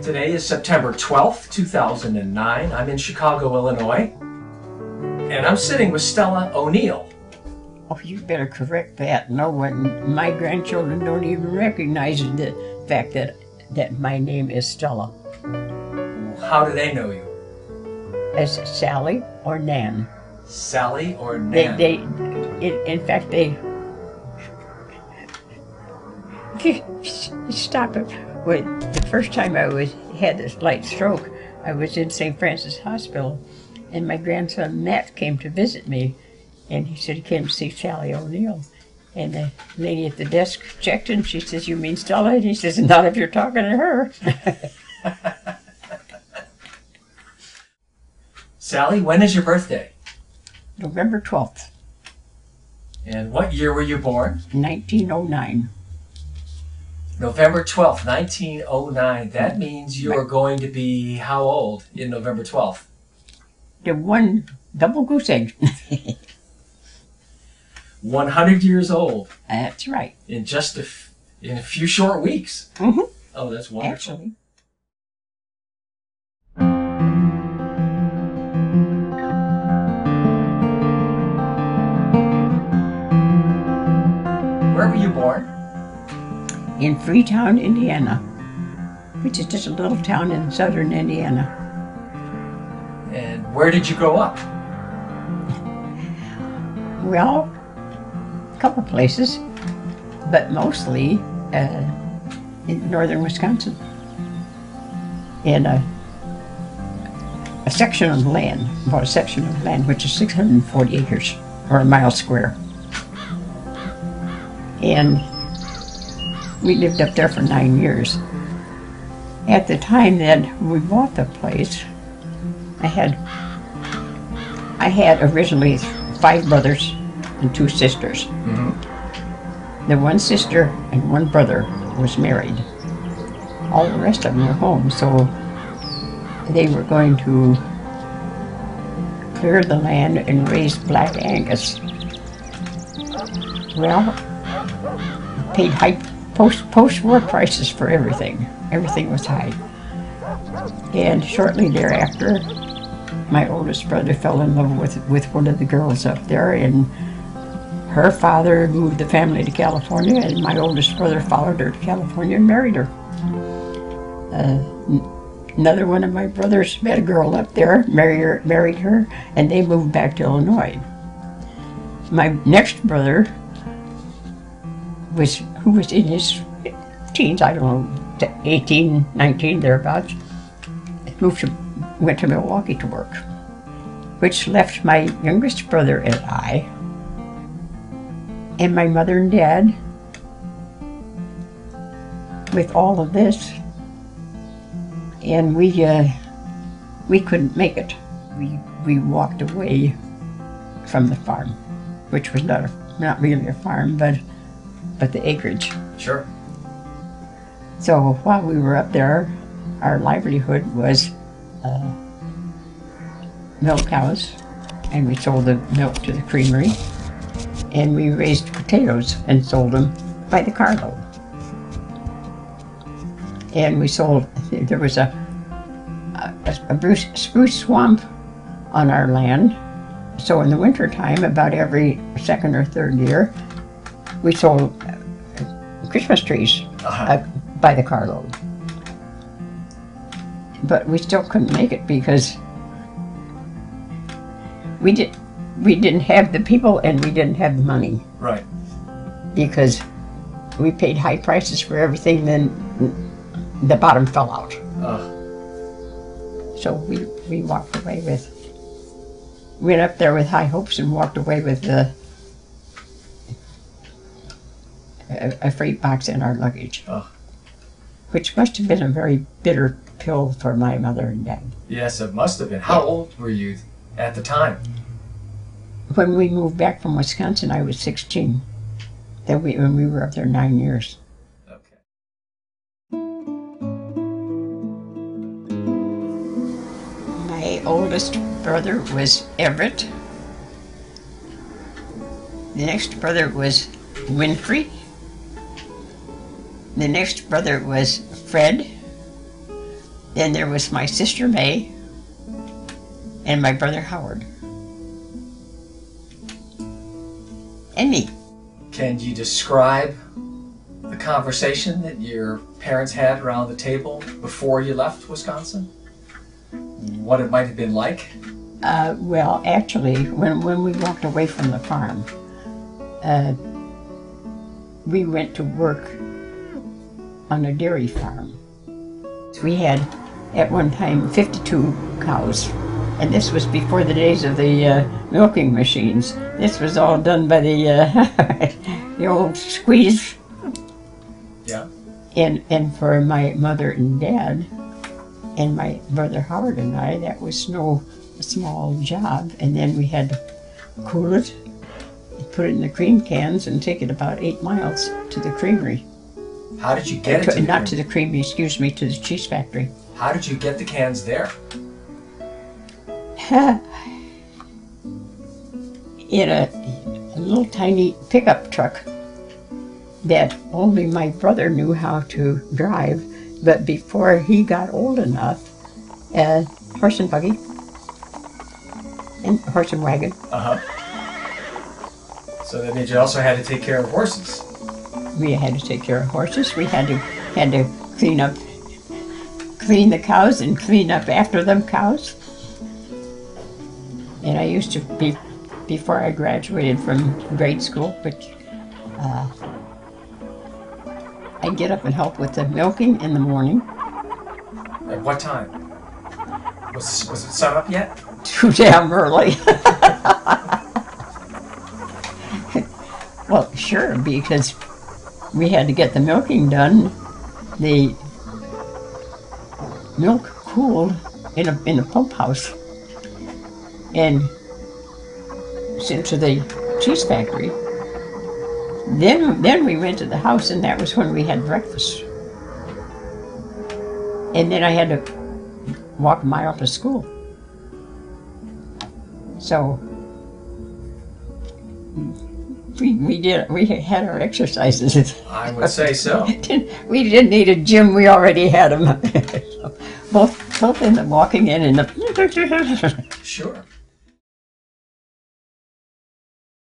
Today is September 12th, 2009. I'm in Chicago, Illinois, and I'm sitting with Stella O'Neill. Oh, you better correct that. No one, my grandchildren don't even recognize the fact that my name is Stella. How do they know you? As Sally or Nan. Sally or Nan? In fact, stop it. When the first time I had this light stroke, I was in St. Francis Hospital, and my grandson Matt came to visit me, and he said he came to see Sally O'Neill. And the lady at the desk checked, and she says, "You mean Stella?" And he says, "Not if you're talking to her." Sally, when is your birthday? November 12th. And what year were you born? 1909. November 12th, 1909. That means you are going to be how old in November 12th? The one double goose egg. 100 years old. That's right. In just in a few short weeks. Mm-hmm. Oh, that's wonderful. Actually. Where were you born? In Freetown, Indiana, which is just a little town in southern Indiana. And where did you grow up? Well, a couple places, but mostly in northern Wisconsin. In a section of land, about a section of land, which is 640 acres, or a mile square. And we lived up there for 9 years. At the time that we bought the place, I had originally 5 brothers and 2 sisters. Mm-hmm. The one sister and one brother was married. All the rest of them were home, so they were going to clear the land and raise Black Angus. Well, paid high post-war prices for everything. Everything was high. And shortly thereafter, my oldest brother fell in love with one of the girls up there, and her father moved the family to California, and my oldest brother followed her to California and married her. Another one of my brothers met a girl up there, married her, and they moved back to Illinois. My next brother, who was in his teens, I don't know, 18, 19, thereabouts, went to Milwaukee to work, which left my youngest brother and I, and my mother and dad, with all of this, and we couldn't make it. We walked away from the farm, which was not really a farm, but the acreage. Sure. So while we were up there, our livelihood was milk cows, and we sold the milk to the creamery, and we raised potatoes and sold them by the carload. And we sold, there was a spruce swamp on our land, so in the wintertime, about every second or third year, we sold Christmas trees by the carload. But we still couldn't make it because we didn't have the people and we didn't have the money. Right. Because we paid high prices for everything, then the bottom fell out. So we walked away went up there with high hopes and walked away with a freight box and our luggage. Which must have been a very bitter pill for my mother and dad. Yes, it must have been. How old were you at the time? When we moved back from Wisconsin, I was 16. When we were up there 9 years. Okay. My oldest brother was Everett. The next brother was Winfrey. The next brother was Fred. Then there was my sister May and my brother Howard. And me. Can you describe the conversation that your parents had around the table before you left Wisconsin? What it might have been like? Well, actually, when we walked away from the farm, we went to work on a dairy farm. We had, at one time, 52 cows. And this was before the days of the milking machines. This was all done by the the old squeeze. Yeah. And for my mother and dad, and my brother Howard and I, that was no small job. And then we had to cool it, put it in the cream cans, and take it about 8 miles to the creamery. How did you get it to the Not to the creamery, excuse me, to the cheese factory. How did you get the cans there? In a little tiny pickup truck that only my brother knew how to drive, but before he got old enough, horse and buggy and horse and wagon. So that means you also had to take care of horses. We had to take care of horses. We had to clean the cows and clean up after them cows. And I used to be, before I graduated from grade school, which I'd get up and help with the milking in the morning. At what time? Was it sun up yet? Too damn early. Well, sure, because we had to get the milking done. The milk cooled in a pump house and sent to the cheese factory. Then we went to the house, and that was when we had breakfast. And then I had to walk a mile to school. So we had our exercises. I would say so. We didn't need a gym, we already had them. both in the walking in and the Sure.